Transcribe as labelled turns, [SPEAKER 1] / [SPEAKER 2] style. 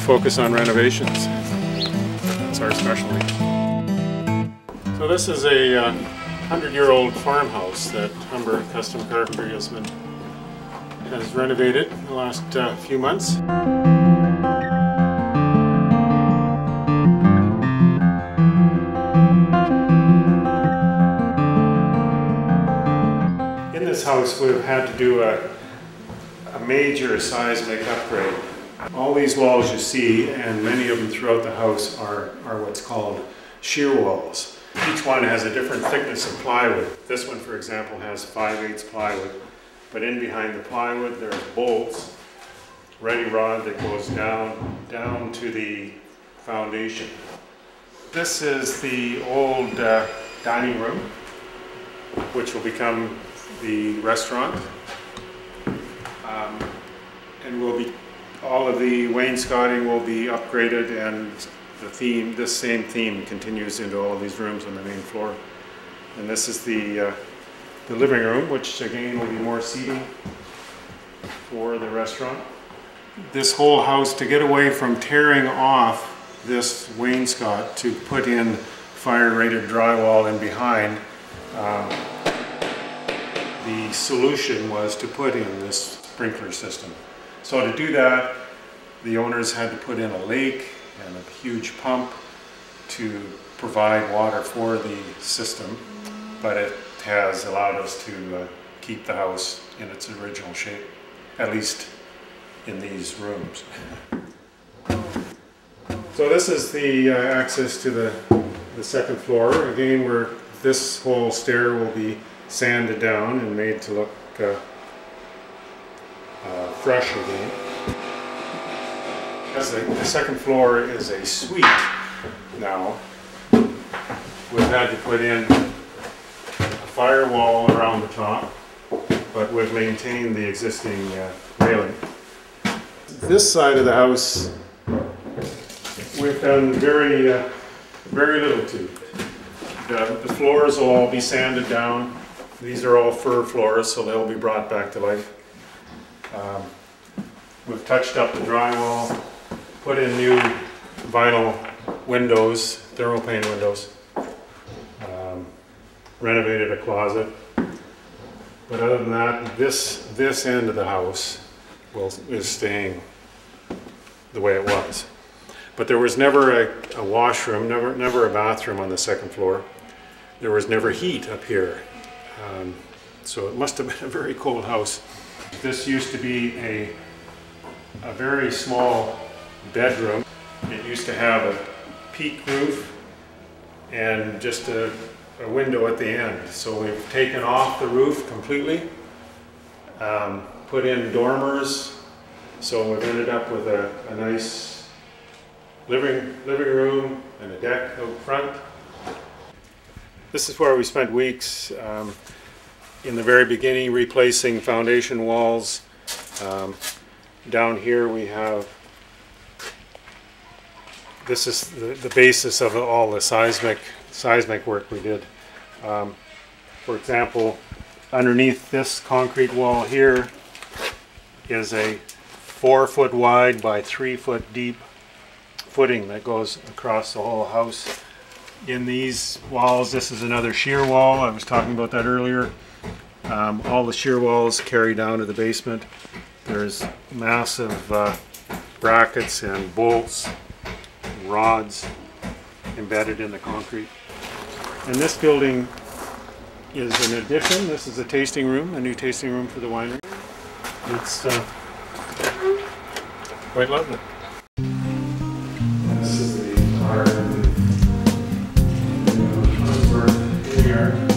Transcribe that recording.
[SPEAKER 1] focus on renovations. That's our specialty. So this is a 100-year-old farmhouse that Humber Custom Carpentry has renovated in the last few months. In this house we've had to do a major seismic upgrade. All these walls you see, and many of them throughout the house, are what's called shear walls. Each one has a different thickness of plywood. This one, for example, has 5/8 plywood, but in behind the plywood there's bolts, ready rod that goes down to the foundation. This is the old dining room, which will become the restaurant, and all of the wainscoting will be upgraded, and this same theme continues into all these rooms on the main floor. And this is the living room, which again will be more seating for the restaurant. This whole house, to get away from tearing off this wainscot to put in fire-rated drywall in behind, the solution was to put in this sprinkler system. So to do that, the owners had to put in a lake and a huge pump to provide water for the system, but it has allowed us to keep the house in its original shape, at least in these rooms. So this is the access to the second floor. Again, this whole stair will be sanded down and made to look fresh again. The second floor is a suite now. We've had to put in a firewall around the top, but we've maintained the existing railing. This side of the house we've done very little to. The floors will all be sanded down. These are all fir floors, so they'll be brought back to life. We've touched up the drywall, put in new vinyl windows, thermopane windows, renovated a closet. But other than that, this end of the house is staying the way it was. But there was never a washroom, never a bathroom on the second floor. There was never heat up here. So it must have been a very cold house. This used to be a very small bedroom. It used to have a peak roof and just a window at the end. So we've taken off the roof completely, put in dormers, so we've ended up with a nice living room and a deck out front. This is where we spent weeks in the very beginning replacing foundation walls. Down here we have, this is the basis of all the seismic work we did. For example, underneath this concrete wall here is a 4-foot wide by 3-foot deep footing that goes across the whole house. In these walls, this is another shear wall. I was talking about that earlier. All the shear walls carry down to the basement. There's massive brackets and bolts and rods embedded in the concrete. And this building is an addition. This is a tasting room, a new tasting room for the winery. It's quite lovely. This is the art of the Unsworth Vineyards.